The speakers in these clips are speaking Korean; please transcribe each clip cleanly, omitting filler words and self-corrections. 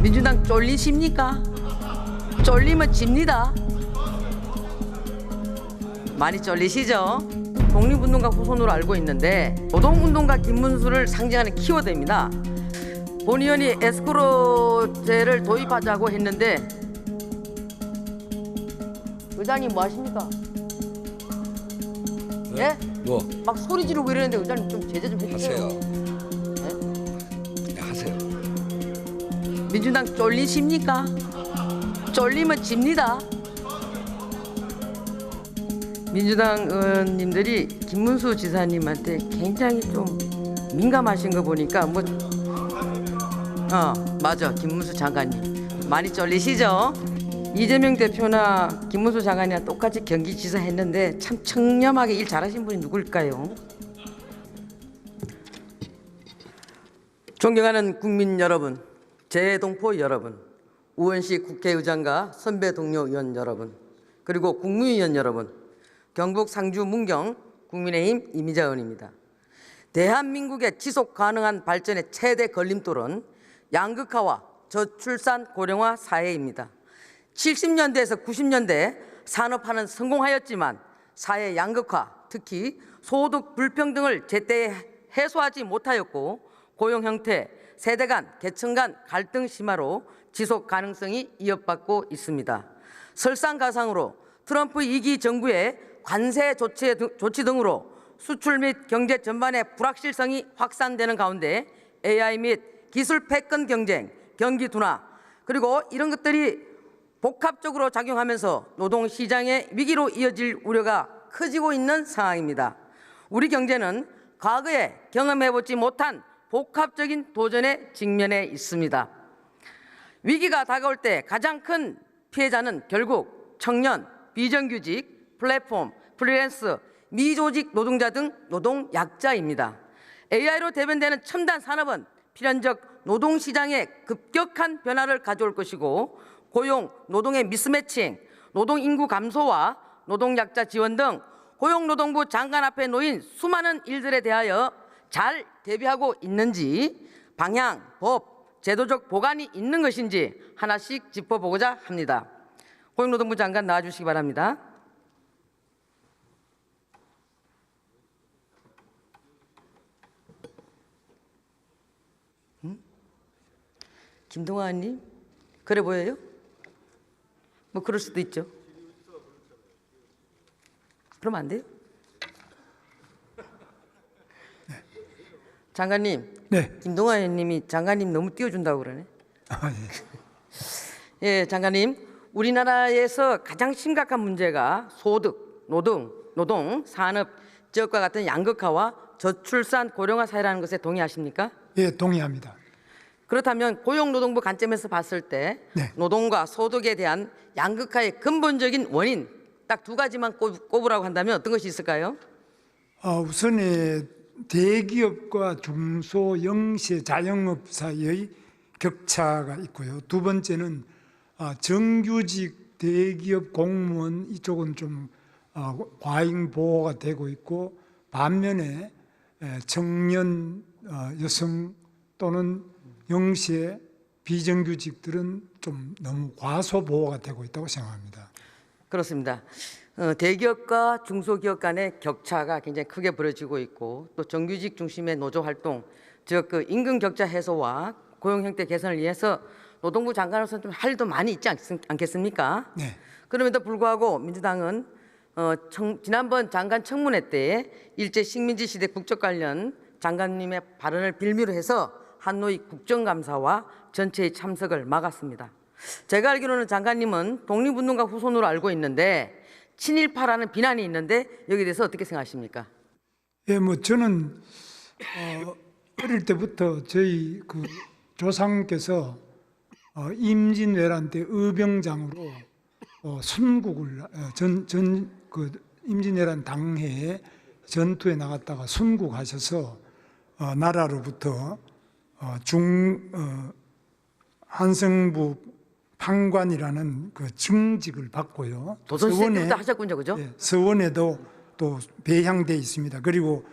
민주당 쫄리십니까? 쫄리면 집니다. 많이 쫄리시죠? 독립운동가 후손으로 알고 있는데 노동운동가 김문수를 상징하는 키워드입니다. 본 의원이 에스크로제를 도입하자고 했는데 의장님 뭐 하십니까? 예? 뭐 막 소리 지르고 이러는데 의장님 좀 제재 좀 해주세요. 하세요? 네, 하세요. 민주당 쫄리십니까? 쫄리면 집니다. 민주당 의원님들이 김문수 지사님한테 굉장히 좀 민감하신 거 보니까 맞아, 김문수 장관님 많이 쫄리시죠? 이재명 대표나 김문수 장관이랑 똑같이 경기지사 했는데 참 청렴하게 일 잘하신 분이 누굴까요? 존경하는 국민 여러분, 재동포 여러분, 우원식 국회의장과 선배 동료 의원 여러분, 그리고 국무위원 여러분, 경북 상주 문경 국민의힘 이미자 의원입니다. 대한민국의 지속 가능한 발전의 최대 걸림돌은 양극화와 저출산 고령화 사회입니다. 70년대에서 90년대 산업화는 성공하였지만 사회 양극화, 특히 소득 불평등을 제때 해소하지 못하였고 고용 형태, 세대 간, 계층 간 갈등 심화로 지속 가능성이 위협받고 있습니다. 설상가상으로 트럼프 2기 정부의 관세 조치 등으로 수출 및 경제 전반의 불확실성이 확산되는 가운데 AI 및 기술 패권 경쟁, 경기 둔화, 그리고 이런 것들이 복합적으로 작용하면서 노동시장의 위기로 이어질 우려가 커지고 있는 상황입니다. 우리 경제는 과거에 경험해보지 못한 복합적인 도전에 직면해 있습니다. 위기가 다가올 때 가장 큰 피해자는 결국 청년, 비정규직, 플랫폼, 프리랜서, 미조직 노동자 등 노동약자입니다. AI로 대변되는 첨단 산업은 필연적 노동시장에 급격한 변화를 가져올 것이고 고용, 노동의 미스매칭, 노동인구 감소와 노동약자 지원 등 고용노동부 장관 앞에 놓인 수많은 일들에 대하여 잘 대비하고 있는지 방향, 법, 제도적 보관이 있는 것인지 하나씩 짚어보고자 합니다. 고용노동부 장관 나와주시기 바랍니다. 김동완님, 그래 보여요? 뭐 그럴 수도 있죠. 그럼 안 돼요? 장관님, 네. 김동완 의원님이 장관님 너무 띄워준다고 그러네. 예, 장관님, 우리나라에서 가장 심각한 문제가 소득, 노동, 산업, 지역과 같은 양극화와 저출산 고령화 사회라는 것에 동의하십니까? 예, 동의합니다. 그렇다면 고용노동부 관점에서 봤을 때 네. 노동과 소득에 대한 양극화의 근본적인 원인 딱 두 가지만 꼽으라고 한다면 어떤 것이 있을까요? 우선 대기업과 중소 영세 자영업 사이의 격차가 있고요. 두 번째는 정규직 대기업 공무원 이쪽은 좀 과잉 보호가 되고 있고 반면에 청년 여성 또는 영세 비정규직들은 좀 너무 과소 보호가 되고 있다고 생각합니다. 그렇습니다. 대기업과 중소기업 간의 격차가 굉장히 크게 벌어지고 있고 또 정규직 중심의 노조 활동, 즉 그 임금 격차 해소와 고용 형태 개선을 위해서 노동부 장관으로서는 좀 할 일도 많이 있지 않겠습니까? 네. 그럼에도 불구하고 민주당은 지난번 장관 청문회 때 일제 식민지 시대 국적 관련 장관님의 발언을 빌미로 해서 한노위 국정감사와 전체의 참석을 막았습니다. 제가 알기로는 장관님은 독립운동가 후손으로 알고 있는데 친일파라는 비난이 있는데 여기에 대해서 어떻게 생각하십니까? 예, 뭐 저는 어릴 때부터 저희 그 조상께서 임진왜란 때 의병장으로 순국을 그 임진왜란 당해에 전투에 나갔다가 순국하셔서 나라로부터 한성부 판관이라는 그 증직을 받고요. 조선시대 때부터 하셨군요, 그죠? 예, 서원에도 또 배향돼 있습니다. 그리고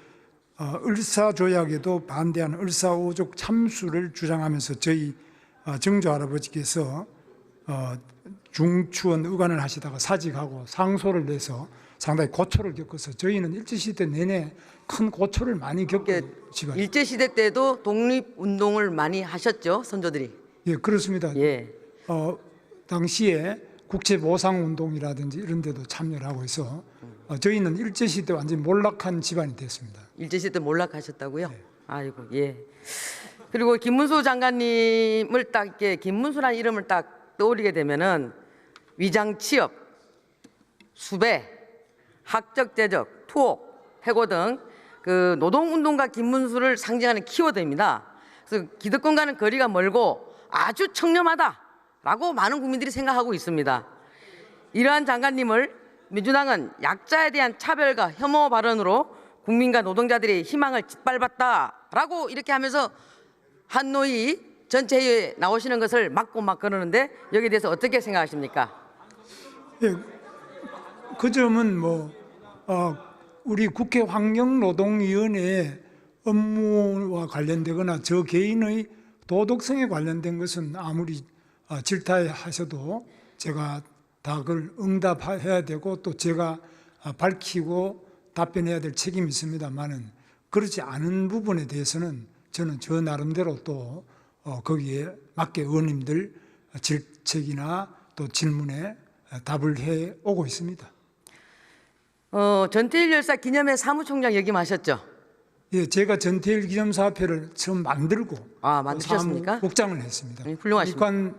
을사조약에도 반대하는 을사오족 참수를 주장하면서 저희 정조 할아버지께서 중추원 의관을 하시다가 사직하고 상소를 내서 상당히 고초를 겪어서 저희는 일제시대 내내 큰 고초를 많이 겪은 집안입니다. 일제시대 때도 독립운동을 많이 하셨죠, 선조들이. 예, 그렇습니다. 예. 당시에 국제보상운동이라든지 이런 데도 참여를 하고 해서 저희는 일제시대 완전히 몰락한 집안이 됐습니다. 일제시대 때 몰락하셨다고요? 아이고, 예. 그리고 김문수 장관님을 딱 이렇게 김문수라는 이름을 딱 떠올리게 되면은 위장 취업, 수배, 학적 제적, 투옥, 해고 등 그 노동운동가 김문수를 상징하는 키워드입니다. 그래서 기득권과는 거리가 멀고 아주 청렴하다라고 많은 국민들이 생각하고 있습니다. 이러한 장관님을 민주당은 약자에 대한 차별과 혐오 발언으로 국민과 노동자들의 희망을 짓밟았다라고 이렇게 하면서 한노이 전체 회의에 나오시는 것을 막고 막 그러는데 여기에 대해서 어떻게 생각하십니까? 예, 그 점은 우리 국회 환경노동위원회 업무와 관련되거나 저 개인의 도덕성에 관련된 것은 아무리 질타하셔도 제가 다 그걸 응답해야 되고 또 제가 밝히고 답변해야 될 책임이 있습니다만은 그렇지 않은 부분에 대해서는 저는 저 나름대로 또 거기에 맞게 의원님들 질책이나 또 질문에 답을 해 오고 있습니다. 전태일 열사 기념회 사무총장 역임하셨죠? 예, 제가 전태일 기념사업회를 처음 만들고 만드셨습니까? 사무국장을 했습니다. 훌륭하십니다. 이관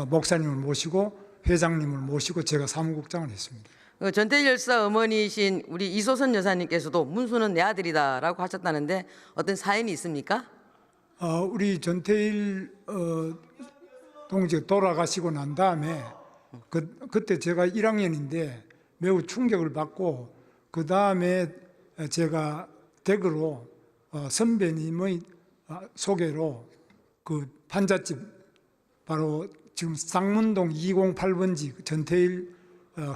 목사님을 모시고 회장님을 모시고 제가 사무국장을 했습니다. 전태일 열사 어머니이신 우리 이소선 여사님께서도 문수는 내 아들이다라고 하셨다는데 어떤 사연이 있습니까? 우리 전태일 동지가 돌아가시고 난 다음에 그때 제가 1학년인데 매우 충격을 받고 그 다음에 제가 댁으로 선배님의 소개로 그 판잣집 바로 지금 쌍문동 208번지 전태일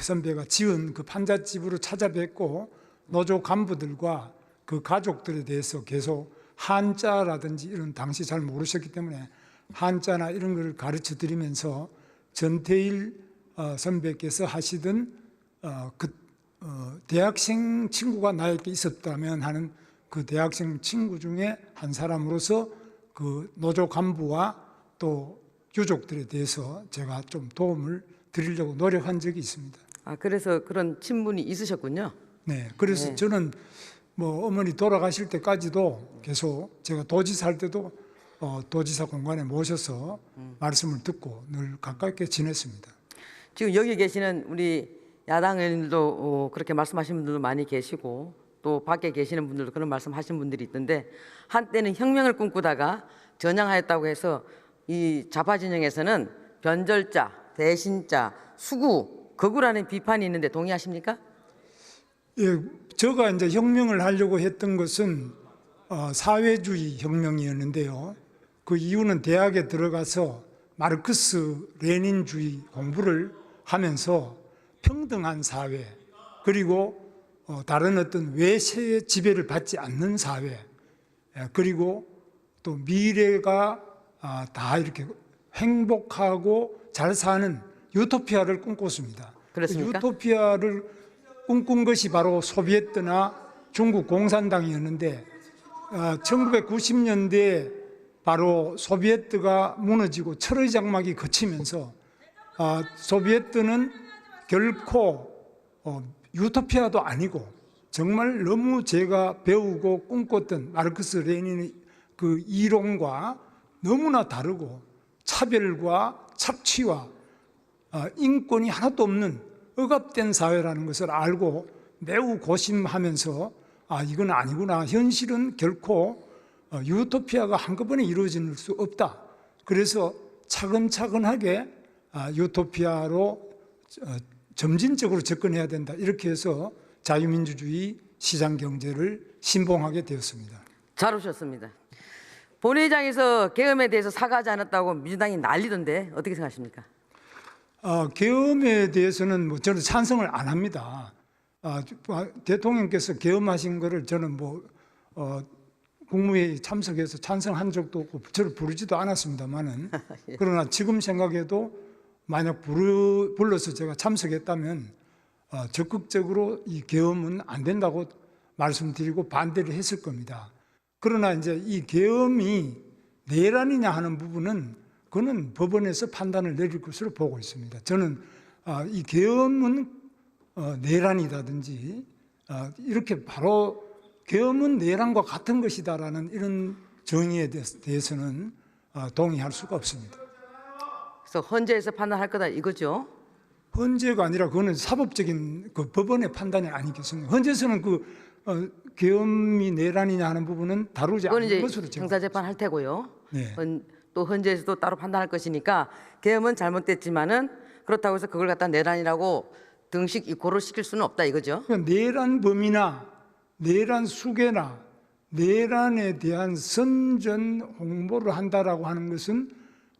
선배가 지은 그 판잣집으로 찾아뵙고 노조 간부들과 그 가족들에 대해서 계속 한자라든지 이런 당시 잘 모르셨기 때문에 한자나 이런 걸 가르쳐 드리면서 전태일 선배께서 하시던 대학생 친구가 나에게 있었다면 하는 그 대학생 친구 중에 한 사람으로서 그 노조 간부와 또 유족들에 대해서 제가 좀 도움을 드리려고 노력한 적이 있습니다. 그래서 그런 친분이 있으셨군요. 네, 그래서 저는 어머니 돌아가실 때까지도 계속 제가 도지사 할 때도 도지사 공간에 모셔서 말씀을 듣고 늘 가깝게 지냈습니다. 지금 여기 계시는 우리 야당 의원님도 그렇게 말씀하시는 분들도 많이 계시고 또 밖에 계시는 분들도 그런 말씀하신 분들이 있던데 한때는 혁명을 꿈꾸다가 전향하였다고 해서 이 좌파 진영에서는 변절자, 대신자, 수구, 거구라는 비판이 있는데 동의하십니까? 예, 제가 이제 혁명을 하려고 했던 것은 사회주의 혁명이었는데요. 그 이유는 대학에 들어가서 마르크스 레닌주의 공부를 하면서 평등한 사회 그리고 다른 어떤 외세의 지배를 받지 않는 사회 그리고 또 미래가 다 이렇게 행복하고 잘 사는 유토피아를 꿈꿨습니다. 그렇습니까? 유토피아를 꿈꾼 것이 바로 소비에트나 중국 공산당이었는데 1990년대에 바로 소비에트가 무너지고 철의 장막이 거치면서 소비에트는 결코 유토피아도 아니고 정말 너무 제가 배우고 꿈꿨던 마르크스 레닌의 그 이론과 너무나 다르고 차별과 착취와 인권이 하나도 없는 억압된 사회라는 것을 알고 매우 고심하면서 이건 아니구나. 현실은 결코 유토피아가 한꺼번에 이루어질 수 없다. 그래서 차근차근하게 유토피아로 점진적으로 접근해야 된다. 이렇게 해서 자유민주주의 시장경제를 신봉하게 되었습니다. 잘 오셨습니다. 본회의장에서 계엄에 대해서 사과하지 않았다고 민주당이 난리던데 어떻게 생각하십니까? 계엄에 대해서는 저는 찬성을 안 합니다. 대통령께서 계엄하신 거를 저는 국무회의 참석해서 찬성한 적도 없고 저를 부르지도 않았습니다만은 그러나 지금 생각해도 만약 불러서 제가 참석했다면 적극적으로 이 계엄은 안 된다고 말씀드리고 반대를 했을 겁니다. 그러나 이제 이 계엄이 내란이냐 하는 부분은 그는 법원에서 판단을 내릴 것으로 보고 있습니다. 저는 이 계엄은 내란이라든지 이렇게 바로 계엄은 내란과 같은 것이다라는 이런 정의에 대해서는 동의할 수가 없습니다. 그래서 헌재에서 판단할 거다 이거죠. 헌재가 아니라 그거는 사법적인 그 법원의 판단이 아니겠습니까? 헌재에서는 계엄이 내란이냐 하는 부분은 다루지 그건 않는 이제 것으로 제가 형사재판 할 테고요. 네. 또 헌재에서도 따로 판단할 것이니까 계엄은 잘못됐지만은 그렇다고 해서 그걸 갖다 내란이라고 등식 이고를 시킬 수는 없다 이거죠. 그러니까 내란 범위나 내란 수괴나 내란에 대한 선전 홍보를 한다라고 하는 것은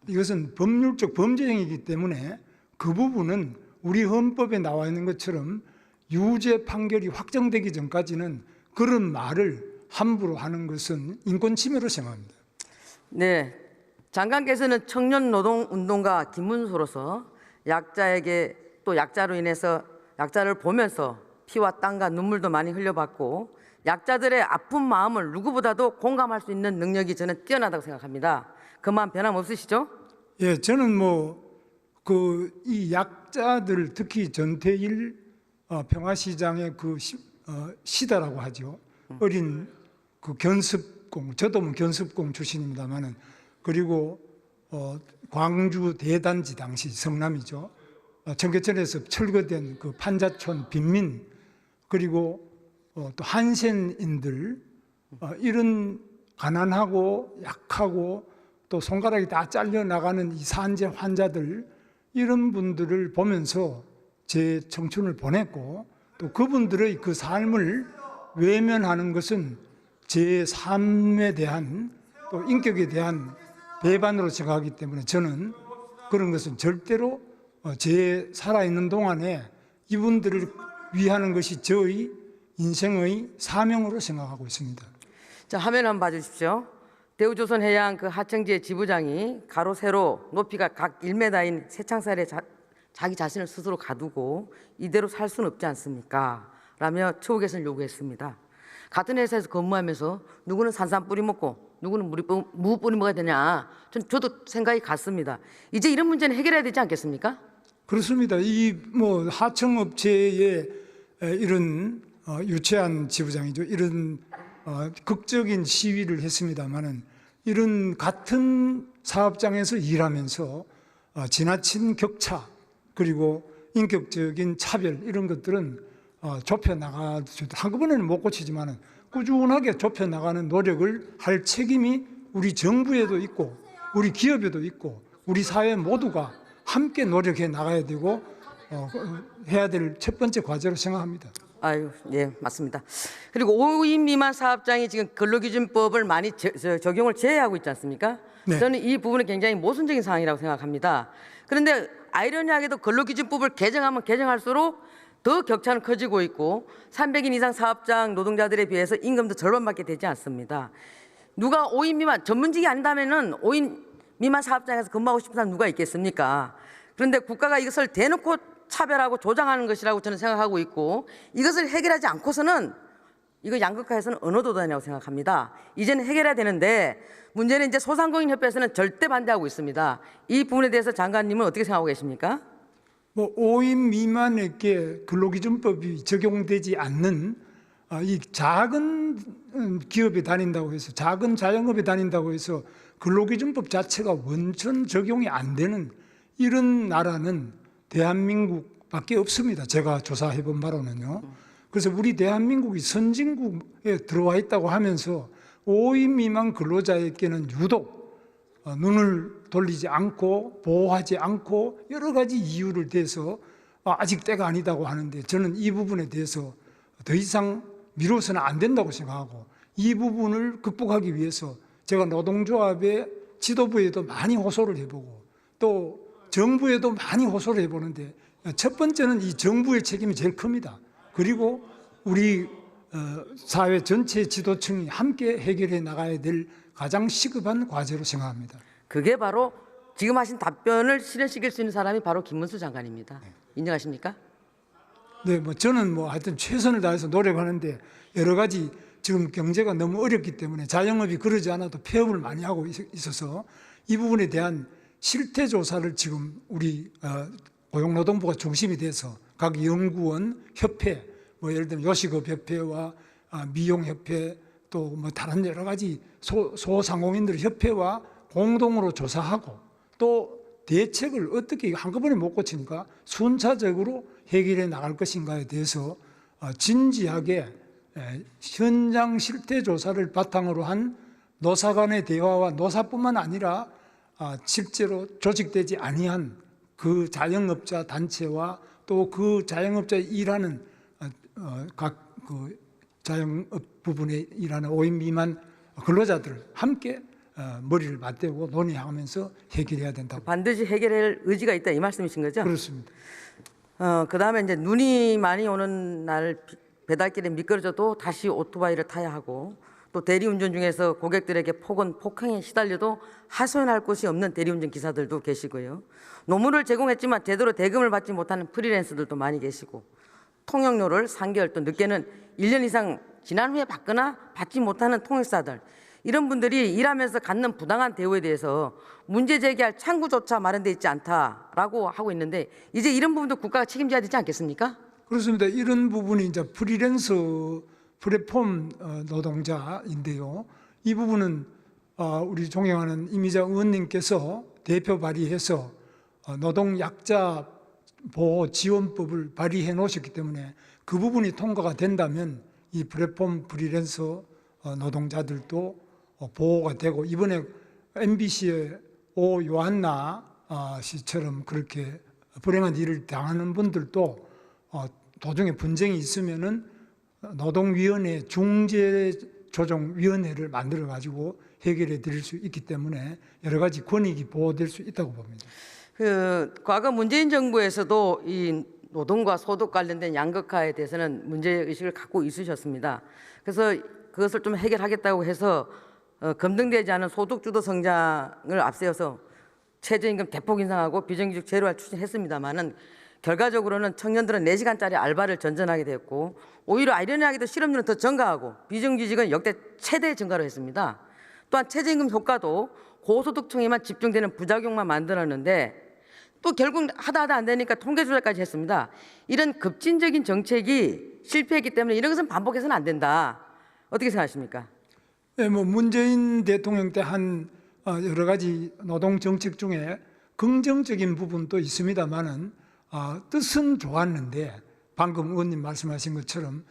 이것은 법률적 범죄 행위이기 때문에 그 부분은 우리 헌법에 나와 있는 것처럼 유죄 판결이 확정되기 전까지는 그런 말을 함부로 하는 것은 인권 침해로 생각합니다. 네, 장관께서는 청년 노동 운동가 김문수로서 약자에게 또 약자로 인해서 약자를 보면서 피와 땀과 눈물도 많이 흘려봤고 약자들의 아픈 마음을 누구보다도 공감할 수 있는 능력이 저는 뛰어나다고 생각합니다. 그 마음 변함없으시죠? 예, 저는 이 약자들 특히 전태일 평화시장의 시다라고 하죠. 어린 견습공, 저도 견습공 출신입니다만은 그리고 광주 대단지 당시 성남이죠. 청계천에서 철거된 그 판자촌 빈민 그리고 또 한센인들 이런 가난하고 약하고 또 손가락이 다 잘려 나가는 이 산재 환자들 이런 분들을 보면서 제 청춘을 보냈고 또 그분들의 그 삶을 외면하는 것은 제 삶에 대한 또 인격에 대한 배반으로 생각하기 때문에 저는 그런 것은 절대로 제 살아있는 동안에 이분들을 위하는 것이 저의 인생의 사명으로 생각하고 있습니다. 자, 화면 한번 봐주십시오. 대우조선해양 그 하청지의 지부장이 가로 세로 높이가 각 1m인 새창살에 자기 자신을 스스로 가두고 이대로 살 수는 없지 않습니까? 라며 처우 개선을 요구했습니다. 같은 회사에서 근무하면서 누구는 산삼 뿌리 먹고 누구는 무 뿌리 먹어야 되냐? 저도 생각이 같습니다. 이제 이런 문제는 해결해야 되지 않겠습니까? 그렇습니다. 이 하청업체의 이런 유치한 지부장이죠. 이런 극적인 시위를 했습니다마는 이런 같은 사업장에서 일하면서 지나친 격차 그리고 인격적인 차별 이런 것들은 좁혀 나가 한꺼번에는 못 고치지만은 꾸준하게 좁혀 나가는 노력을 할 책임이 우리 정부에도 있고 우리 기업에도 있고 우리 사회 모두가 함께 노력해 나가야 되고 해야 될 첫 번째 과제로 생각합니다. 아유, 예, 맞습니다. 그리고 5인 미만 사업장이 지금 근로기준법을 많이 적용을 제외하고 있지 않습니까? 네. 저는 이 부분은 굉장히 모순적인 상황이라고 생각합니다. 그런데 아이러니하게도 근로기준법을 개정하면 개정할수록 더 격차는 커지고 있고 300인 이상 사업장 노동자들에 비해서 임금도 절반밖에 되지 않습니다. 누가 5인 미만 전문직이 아니다면은 5인 미만 사업장에서 근무하고 싶은 사람 누가 있겠습니까? 그런데 국가가 이것을 대놓고 차별하고 조장하는 것이라고 저는 생각하고 있고 이것을 해결하지 않고서는 이거 양극화해서는 어느 도단이라고 생각합니다. 이제는 해결해야 되는데 문제는 이제 소상공인협회에서는 절대 반대하고 있습니다. 이 부분에 대해서 장관님은 어떻게 생각하고 계십니까? 5인 미만에게 근로기준법이 적용되지 않는 이 작은 기업에 다닌다고 해서 작은 자영업에 다닌다고 해서 근로기준법 자체가 원천 적용이 안 되는 이런 나라는 대한민국밖에 없습니다. 제가 조사해 본 바로는요. 그래서 우리 대한민국이 선진국에 들어와 있다고 하면서 5인 미만 근로자에게는 유독 눈을 돌리지 않고 보호하지 않고 여러 가지 이유를 대서 아직 때가 아니다고 하는데 저는 이 부분에 대해서 더 이상 미뤄서는 안 된다고 생각하고 이 부분을 극복하기 위해서 제가 노동조합의 지도부에도 많이 호소를 해보고 또 정부에도 많이 호소를 해보는데 첫 번째는 이 정부의 책임이 제일 큽니다. 그리고 우리 사회 전체 지도층이 함께 해결해 나가야 될 가장 시급한 과제로 생각합니다. 그게 바로 지금 하신 답변을 실현시킬 수 있는 사람이 바로 김문수 장관입니다. 인정하십니까? 네, 저는 하여튼 최선을 다해서 노력하는데 여러 가지 지금 경제가 너무 어렵기 때문에 자영업이 그러지 않아도 폐업을 많이 하고 있어서 이 부분에 대한 실태 조사를 지금 우리 고용노동부가 중심이 돼서 각 연구원, 협회, 예를 들면 요식업협회와 미용협회 또 다른 여러 가지 소상공인들 협회와 공동으로 조사하고 또 대책을 어떻게 한꺼번에 못 고치니까 순차적으로 해결해 나갈 것인가에 대해서 진지하게 현장 실태 조사를 바탕으로 한 노사 간의 대화와 노사뿐만 아니라 실제로 조직되지 아니한 그 자영업자 단체와 또 그 자영업자 일하는 각 그 자영업 부분에 일하는 5인 미만 근로자들 함께 머리를 맞대고 논의하면서 해결해야 된다고. 반드시 해결할 의지가 있다 이 말씀이신 거죠? 그렇습니다. 그다음에 이제 눈이 많이 오는 날 배달길에 미끄러져도 다시 오토바이를 타야 하고 또 대리운전 중에서 고객들에게 폭행에 시달려도 하소연할 곳이 없는 대리운전 기사들도 계시고요. 노무를 제공했지만 제대로 대금을 받지 못하는 프리랜서들도 많이 계시고 통역료를 3개월 또 늦게는 1년 이상 지난 후에 받거나 받지 못하는 통역사들 이런 분들이 일하면서 갖는 부당한 대우에 대해서 문제 제기할 창구조차 마련되어 있지 않다라고 하고 있는데 이제 이런 부분도 국가가 책임져야 되지 않겠습니까? 그렇습니다. 이런 부분이 이제 프리랜서 플랫폼 노동자인데요. 이 부분은 우리 존경하는 이미자 의원님께서 대표 발의해서 노동약자 보호 지원법을 발의해 놓으셨기 때문에 그 부분이 통과가 된다면 이 플랫폼 프리랜서 노동자들도 보호가 되고 이번에 MBC의 오 요한나 씨처럼 그렇게 불행한 일을 당하는 분들도 도중에 분쟁이 있으면은 노동위원회 중재조정위원회를 만들어 가지고 해결해 드릴 수 있기 때문에 여러 가지 권익이 보호될 수 있다고 봅니다. 과거 문재인 정부에서도 이 노동과 소득 관련된 양극화에 대해서는 문제의식을 갖고 있으셨습니다. 그래서 그것을 좀 해결하겠다고 해서 검증되지 않은 소득주도 성장을 앞세워서 최저임금 대폭 인상하고 비정규직 제로화 추진했습니다마는 결과적으로는 청년들은 4시간짜리 알바를 전전하게 되었고 오히려 아이러니하게도 실업률은 더 증가하고 비정규직은 역대 최대 증가를 했습니다. 또한 최저임금 효과도 고소득층에만 집중되는 부작용만 만들었는데 또 결국 하다 안 되니까 통계 조작까지 했습니다. 이런 급진적인 정책이 실패했기 때문에 이런 것은 반복해서는 안 된다. 어떻게 생각하십니까? 네, 문재인 대통령 때 한 여러 가지 노동 정책 중에 긍정적인 부분도 있습니다만은 뜻은 좋았는데 방금 의원님 말씀하신 것처럼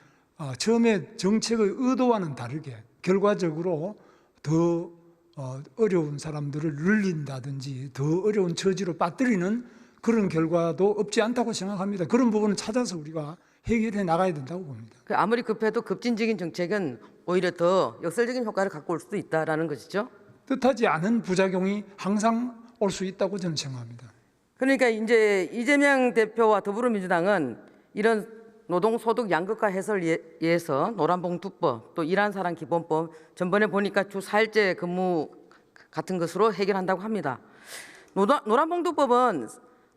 처음에 정책의 의도와는 다르게 결과적으로 더 어려운 사람들을 늘린다든지 더 어려운 처지로 빠뜨리는 그런 결과도 없지 않다고 생각합니다. 그런 부분을 찾아서 우리가 해결해 나가야 된다고 봅니다. 아무리 급해도 급진적인 정책은 오히려 더 역설적인 효과를 갖고 올 수도 있다라는 것이죠. 뜻하지 않은 부작용이 항상 올 수 있다고 저는 생각합니다. 그러니까 이제 이재명 대표와 더불어민주당은 이런 노동소득 양극화 해소를 위해서 노란봉투법 또 일하는 사람 기본법 전번에 보니까 주 4일제 근무 같은 것으로 해결한다고 합니다. 노란봉투법은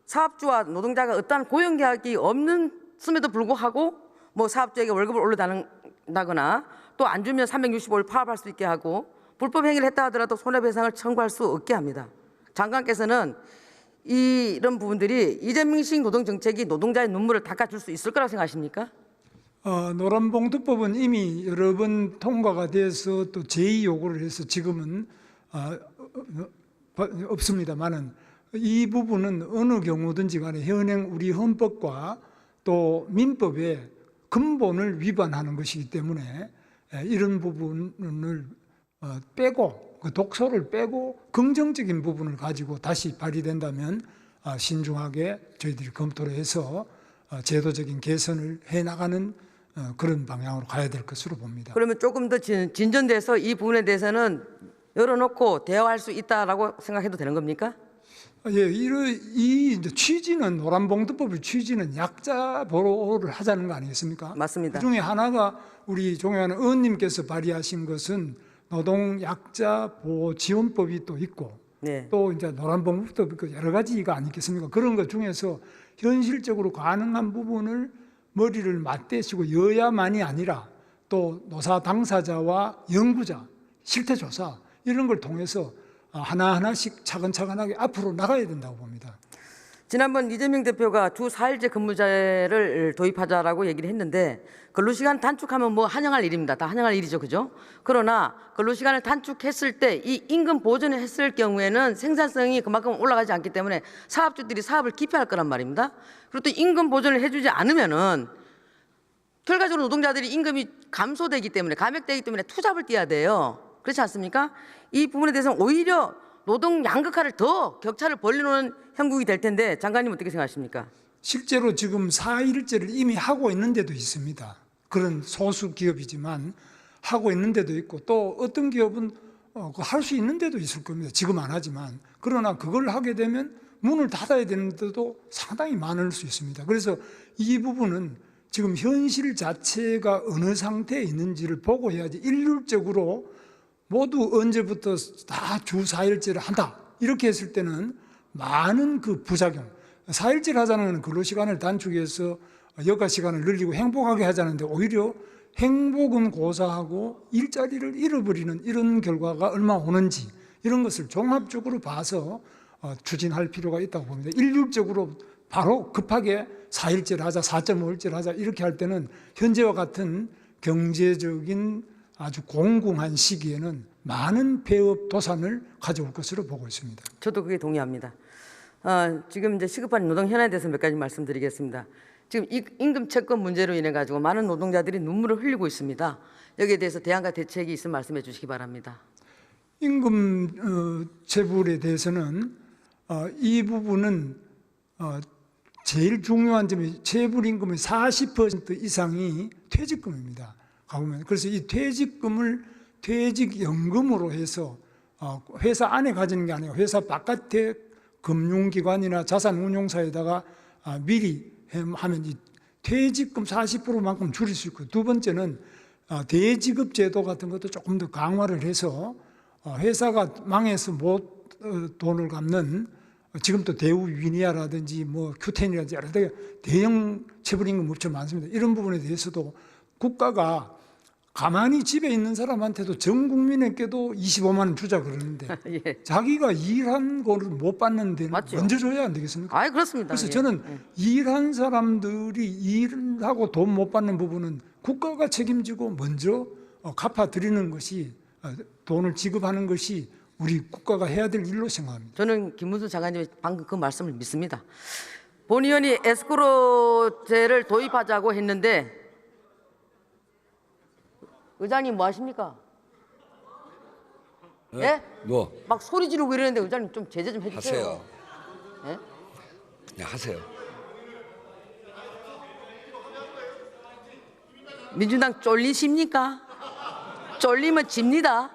사업주와 노동자가 어떠한 고용계약이 없음에도 불구하고 사업주에게 월급을 올려다는다거나 또 안 주면 365일 파업할 수 있게 하고 불법 행위를 했다 하더라도 손해배상을 청구할 수 없게 합니다. 장관께서는 이런 부분들이 이재명식 노동정책이 노동자의 눈물을 닦아줄 수 있을 거라고 생각하십니까? 노란봉투법은 이미 여러 번 통과가 돼서 또 제2 요구를 해서 지금은 없습니다만은 이 부분은 어느 경우든지 간에 현행 우리 헌법과 또 민법의 근본을 위반하는 것이기 때문에 이런 부분을 빼고 그 독소를 빼고 긍정적인 부분을 가지고 다시 발의된다면 신중하게 저희들이 검토를 해서 제도적인 개선을 해나가는 그런 방향으로 가야 될 것으로 봅니다. 그러면 조금 더 진전돼서 이 부분에 대해서는 열어놓고 대화할 수 있다라고 생각해도 되는 겁니까? 예, 이 이제 취지는 노란봉투법의 취지는 약자 보호를 하자는 거 아니겠습니까? 맞습니다. 그 중에 하나가 우리 존경하는 의원님께서 발의하신 것은 노동 약자 보호 지원법이 또 있고 네. 또 이제 노란봉투도 있고 여러 가지가 아니겠습니까? 그런 것 중에서 현실적으로 가능한 부분을 머리를 맞대시고 여야만이 아니라 또 노사 당사자와 연구자, 실태조사 이런 걸 통해서 하나하나씩 차근차근하게 앞으로 나가야 된다고 봅니다. 지난번 이재명 대표가 주 4일제 근무제를 도입하자라고 얘기를 했는데 근로시간 단축하면 뭐 환영할 일입니다. 다 환영할 일이죠. 그죠? 그러나 근로시간을 단축했을 때 이 임금 보전을 했을 경우에는 생산성이 그만큼 올라가지 않기 때문에 사업주들이 사업을 기피할 거란 말입니다. 그리고 또 임금 보전을 해주지 않으면은 결과적으로 노동자들이 임금이 감소되기 때문에 감액되기 때문에 투잡을 뛰어야 돼요. 그렇지 않습니까? 이 부분에 대해서는 오히려 노동 양극화를 더 격차를 벌리는 형국이 될 텐데 장관님 어떻게 생각하십니까? 실제로 지금 4일제를 이미 하고 있는 데도 있습니다. 그런 소수 기업이지만 하고 있는 데도 있고 또 어떤 기업은 할 수 있는 데도 있을 겁니다. 지금 안 하지만. 그러나 그걸 하게 되면 문을 닫아야 되는 데도 상당히 많을 수 있습니다. 그래서 이 부분은 지금 현실 자체가 어느 상태에 있는지를 보고 해야지 일률적으로 모두 언제부터 다 주 4일제를 한다 이렇게 했을 때는 많은 그 부작용 4일제를 하자는 근로시간을 단축해서 여가시간을 늘리고 행복하게 하자는데 오히려 행복은 고사하고 일자리를 잃어버리는 이런 결과가 얼마 오는지 이런 것을 종합적으로 봐서 추진할 필요가 있다고 봅니다. 일률적으로 바로 급하게 4일제를 하자 4.5일제를 하자 이렇게 할 때는 현재와 같은 경제적인 아주 공공한 시기에는 많은 폐업 도산을 가져올 것으로 보고 있습니다. 저도 그게 동의합니다. 지금 이제 시급한 노동 현안에 대해서 몇 가지 말씀드리겠습니다. 지금 임금 채권 문제로 인해 가지고 많은 노동자들이 눈물을 흘리고 있습니다. 여기에 대해서 대안과 대책이 있으면 말씀해 주시기 바랍니다. 임금 체불에 대해서는 이 부분은 제일 중요한 점이 체불 임금의 40% 이상이 퇴직금입니다. 가보면 그래서 이 퇴직금을 퇴직연금으로 해서 회사 안에 가지는 게 아니고 회사 바깥에 금융기관이나 자산운용사에다가 미리 하면 이 퇴직금 40%만큼 줄일 수 있고 두 번째는 대지급 제도 같은 것도 조금 더 강화를 해서 회사가 망해서 못 돈을 갚는 지금 또 대우 위니아라든지 뭐 큐텐이라든지 여러 대형 체불임금 업체 많습니다. 이런 부분에 대해서도 국가가 가만히 집에 있는 사람한테도 전 국민에게도 25만 원 주자 그러는데 예. 자기가 일한 거를 못 받는 데는 맞죠. 먼저 줘야 안 되겠습니까? 아, 그렇습니다. 그래서 예. 저는 일한 사람들이 일하고 돈 못 받는 부분은 국가가 책임지고 먼저 갚아드리는 것이 돈을 지급하는 것이 우리 국가가 해야 될 일로 생각합니다. 저는 김문수 장관님이 방금 그 말씀을 믿습니다. 본 의원이 에스크로제를 도입하자고 했는데 의장님 뭐 하십니까? 예? 뭐 막 소리 지르고 이러는데 의장님 좀 제재 좀 해주세요. 하세요. 예? 네, 하세요. 민주당 쫄리십니까? 쫄리면 집니다.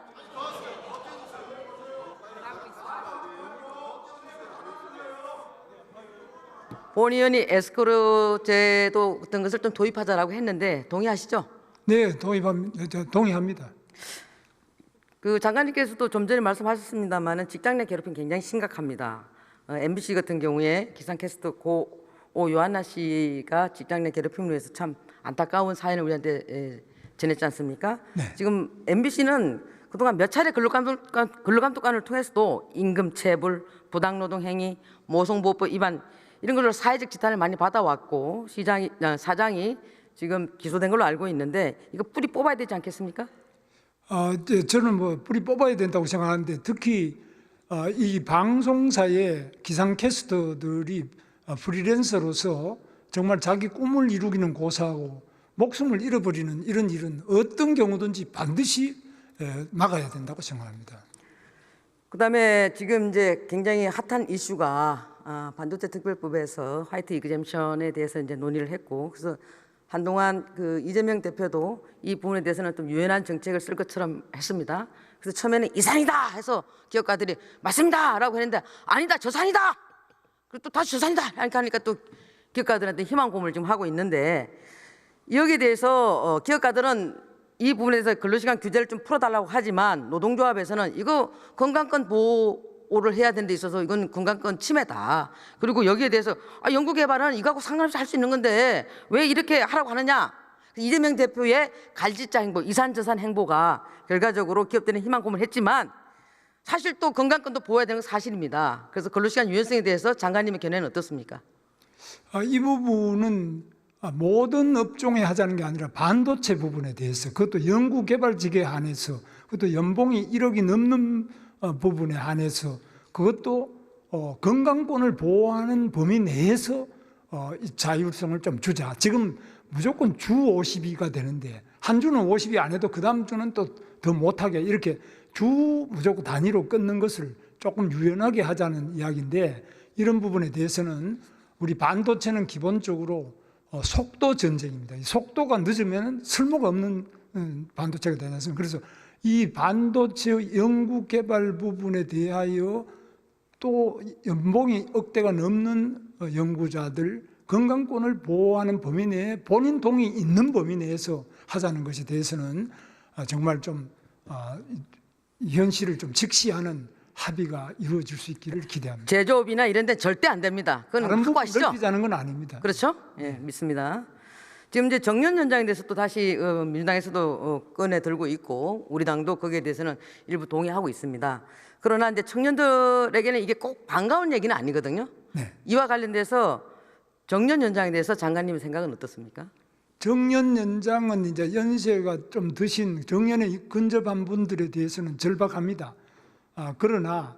본 의원이 에스크로제도 어떤 것을 좀 도입하자라고 했는데 동의하시죠? 네, 동의합니다. 그 장관님께서도 좀 전에 말씀하셨습니다만은 직장 내 괴롭힘 굉장히 심각합니다. MBC 같은 경우에 기상캐스터 고오 요한나 씨가 직장 내 괴롭힘으로 해서 참 안타까운 사연을 우리한테 전했지 않습니까? 네. 지금 MBC는 그동안 몇 차례 근로감독관을 통해서도 임금 체불, 부당노동 행위, 모성보호법 위반 이런 걸로 사회적 지탄을 많이 받아왔고 사장이 지금 기소된 걸로 알고 있는데 이거 뿌리 뽑아야 되지 않겠습니까? 저는 뭐 뿌리 뽑아야 된다고 생각하는데 특히 이 방송사의 기상캐스터들이 프리랜서로서 정말 자기 꿈을 이루기는 고사하고 목숨을 잃어버리는 이런 일은 어떤 경우든지 반드시 막아야 된다고 생각합니다. 그다음에 지금 이제 굉장히 핫한 이슈가 반도체 특별법에서 화이트 이그젬션에 대해서 이제 논의를 했고 그래서 한동안 그 이재명 대표도 이 부분에 대해서는 좀 유연한 정책을 쓸 것처럼 했습니다. 그래서 처음에는 이 산이다 해서 기업가들이 맞습니다라고 했는데 아니다 저 산이다. 그리고 또 다시 저 산이다 이렇게 하니까 또 기업가들한테 희망 고문을 지금 하고 있는데 여기에 대해서 기업가들은 이 부분에 대해서 근로시간 규제를 좀 풀어달라고 하지만 노동조합에서는 이거 건강권 보호를 해야 되는 데 있어서 이건 건강권 침해다. 그리고 여기에 대해서 연구개발은 이거하고 상관없이 할 수 있는 건데 왜 이렇게 하라고 하느냐. 이재명 대표의 갈짓자 행보, 이산저산 행보가 결과적으로 기업들은 희망 고문을 했지만 사실 또 건강권도 보호해야 되는 건 사실입니다. 그래서 근로시간 유연성에 대해서 장관님의 견해는 어떻습니까? 이 부분은 모든 업종에 하자는 게 아니라 반도체 부분에 대해서 그것도 연구개발직에 한해서 그것도 연봉이 1억이 넘는 부분에 한해서 그것도 건강권을 보호하는 범위 내에서 자율성을 좀 주자. 지금 무조건 주 50위가 되는데 한 주는 50위 안 해도 그 다음 주는 또 더 못하게 이렇게 주 무조건 단위로 끊는 것을 조금 유연하게 하자는 이야기인데 이런 부분에 대해서는 우리 반도체는 기본적으로 속도 전쟁입니다. 속도가 늦으면 쓸모가 없는 반도체가 되지 않습니까? 그래서 이 반도체 연구 개발 부분에 대하여 또 연봉이 억대가 넘는 연구자들 건강권을 보호하는 범위 내에 본인 동의 있는 범위 내에서 하자는 것에 대해서는 정말 좀 현실을 좀 직시하는 합의가 이루어질 수 있기를 기대합니다. 제조업이나 이런 데는 절대 안 됩니다. 그건 다른 부분 확고하시죠? 넓히자는 건 아닙니다. 그렇죠? 예, 믿습니다. 지금 이제 정년 연장에 대해서 또 다시 민주당에서도 꺼내 들고 있고 우리 당도 거기에 대해서는 일부 동의하고 있습니다. 그러나 이제 청년들에게는 이게 꼭 반가운 얘기는 아니거든요. 네. 이와 관련돼서 정년 연장에 대해서 장관님의 생각은 어떻습니까? 정년 연장은 이제 연세가 좀 드신 정년에 근접한 분들에 대해서는 절박합니다. 그러나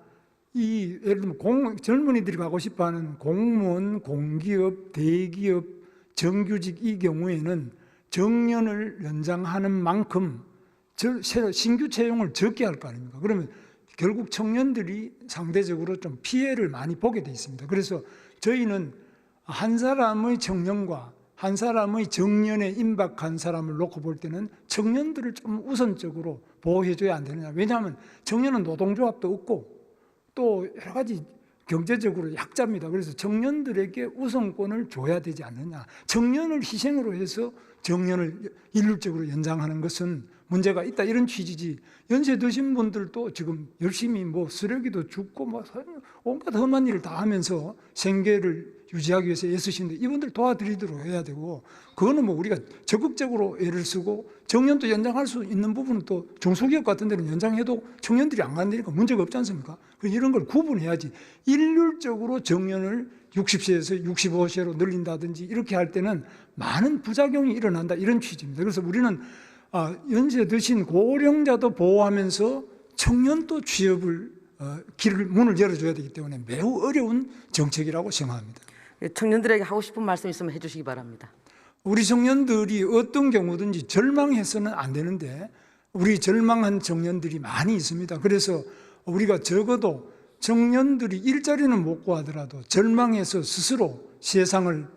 예를 들면 젊은이들이 가고 싶어하는 공무원, 공기업, 대기업, 정규직 이 경우에는 정년을 연장하는 만큼 신규 채용을 적게 할 거 아닙니까? 그러면 결국 청년들이 상대적으로 좀 피해를 많이 보게 돼 있습니다. 그래서 저희는 한 사람의 청년과 한 사람의 정년에 임박한 사람을 놓고 볼 때는 청년들을 좀 우선적으로 보호해줘야 안 되느냐. 왜냐하면 청년은 노동조합도 없고 또 여러 가지 경제적으로 약자입니다. 그래서 청년들에게 우선권을 줘야 되지 않느냐. 청년을 희생으로 해서 정년을 일률적으로 연장하는 것은 문제가 있다 이런 취지지. 연세 드신 분들도 지금 열심히 쓰레기도 줍고 온갖 험한 일을 다 하면서 생계를 유지하기 위해서 애쓰시는데 이분들 도와드리도록 해야 되고 그거는 우리가 적극적으로 애를 쓰고 정년도 연장할 수 있는 부분은 또 중소기업 같은 데는 연장해도 청년들이 안 간다니까 문제가 없지 않습니까? 이런 걸 구분해야지. 일률적으로 정년을 60세에서 65세로 늘린다든지 이렇게 할 때는 많은 부작용이 일어난다 이런 취지입니다. 그래서 우리는 연세 드신 고령자도 보호하면서 청년도 취업을 문을 열어줘야 되기 때문에 매우 어려운 정책이라고 생각합니다. 청년들에게 하고 싶은 말씀 있으면 해주시기 바랍니다. 우리 청년들이 어떤 경우든지 절망해서는 안 되는데 우리 절망한 청년들이 많이 있습니다. 그래서 우리가 적어도 청년들이 일자리는 못 구하더라도 절망해서 스스로 세상을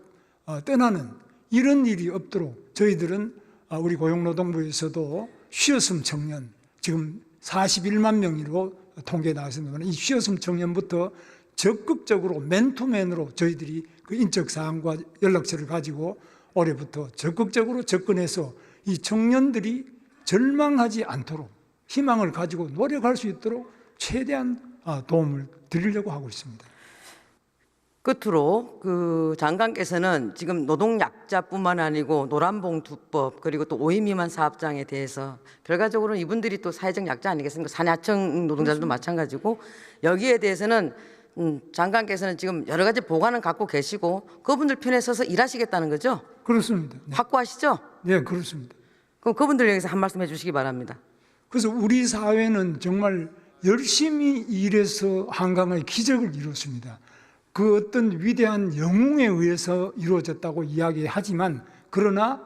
떠나는 이런 일이 없도록 저희들은 우리 고용노동부에서도 쉬었음 청년 지금 41만 명으로 통계에 나왔습니다. 이 쉬었음 청년부터 적극적으로 맨투맨으로 저희들이 그 인적 사항과 연락처를 가지고 올해부터 적극적으로 접근해서 이 청년들이 절망하지 않도록 희망을 가지고 노력할 수 있도록 최대한 도움을 드리려고 하고 있습니다. 끝으로 장관께서는 지금 노동약자뿐만 아니고 노란봉투법 그리고 또 5인 미만 사업장에 대해서 결과적으로 이분들이 또 사회적 약자 아니겠습니까? 산하청 노동자들도 마찬가지고 여기에 대해서는 장관께서는 지금 여러 가지 보관은 갖고 계시고 그분들 편에 서서 일하시겠다는 거죠? 그렇습니다. 네. 확고하시죠? 네, 그렇습니다. 그럼 그분들 위해서 한 말씀 해주시기 바랍니다. 그래서 우리 사회는 정말 열심히 일해서 한강의 기적을 이뤘습니다. 그 어떤 위대한 영웅에 의해서 이루어졌다고 이야기하지만 그러나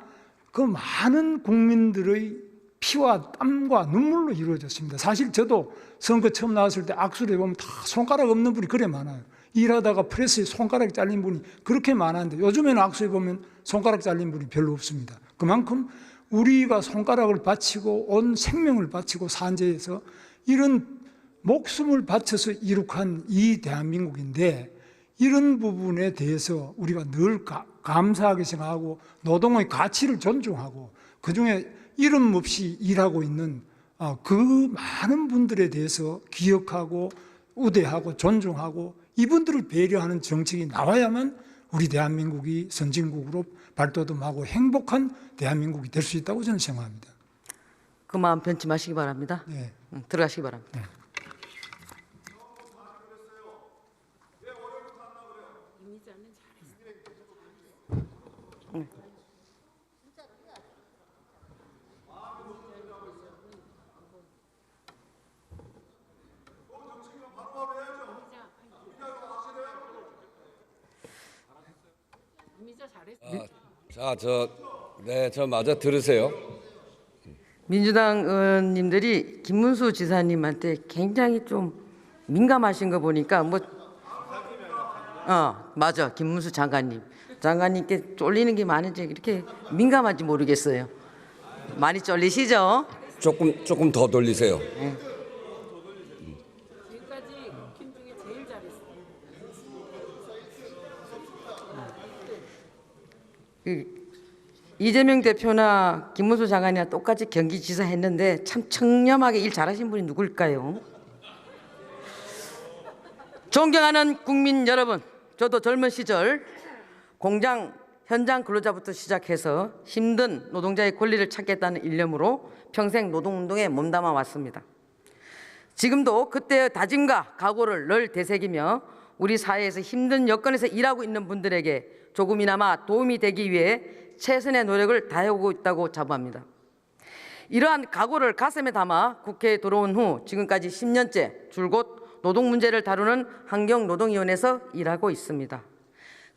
그 많은 국민들의 피와 땀과 눈물로 이루어졌습니다. 사실 저도 선거 처음 나왔을 때 악수를 해보면 다 손가락 없는 분이 그래 많아요. 일하다가 프레스에 손가락 잘린 분이 그렇게 많았는데 요즘에는 악수해보면 손가락 잘린 분이 별로 없습니다. 그만큼 우리가 손가락을 바치고 온 생명을 바치고 산재해서 이런 목숨을 바쳐서 이룩한 이 대한민국인데 이런 부분에 대해서 우리가 늘 감사하게 생각하고 노동의 가치를 존중하고 그중에 이름 없이 일하고 있는 그 많은 분들에 대해서 기억하고 우대하고 존중하고 이분들을 배려하는 정책이 나와야만 우리 대한민국이 선진국으로 발돋움하고 행복한 대한민국이 될 수 있다고 저는 생각합니다. 그 마음 변치 마시기 바랍니다. 네. 들어가시기 바랍니다. 네. 저 마저 들으세요. 민주당 의원님들이 김문수 지사님한테 굉장히 좀 민감하신 거 보니까 맞아, 김문수 장관님께 쫄리는 게 많은지 이렇게 민감한지 모르겠어요. 많이 쫄리시죠? 조금 더 돌리세요. 지금까지 국힘 중에 제일 잘했어요. 이재명 대표나 김문수 장관이나 똑같이 경기지사 했는데 참 청렴하게 일 잘하신 분이 누굴까요? 존경하는 국민 여러분, 저도 젊은 시절 공장 현장 근로자부터 시작해서 힘든 노동자의 권리를 찾겠다는 일념으로 평생 노동운동에 몸담아 왔습니다. 지금도 그때의 다짐과 각오를 늘 되새기며 우리 사회에서 힘든 여건에서 일하고 있는 분들에게 조금이나마 도움이 되기 위해 최선의 노력을 다하고 있다고 자부합니다. 이러한 각오를 가슴에 담아 국회에 들어온 후 지금까지 10년째 줄곧 노동 문제를 다루는 환경노동위원회에서 일하고 있습니다.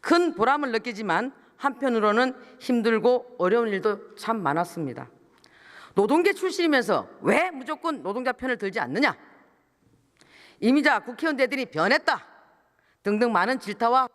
큰 보람을 느끼지만 한편으로는 힘들고 어려운 일도 참 많았습니다. 노동계 출신이면서 왜 무조건 노동자 편을 들지 않느냐? 이미자 국회의원들이 변했다 등등 많은 질타와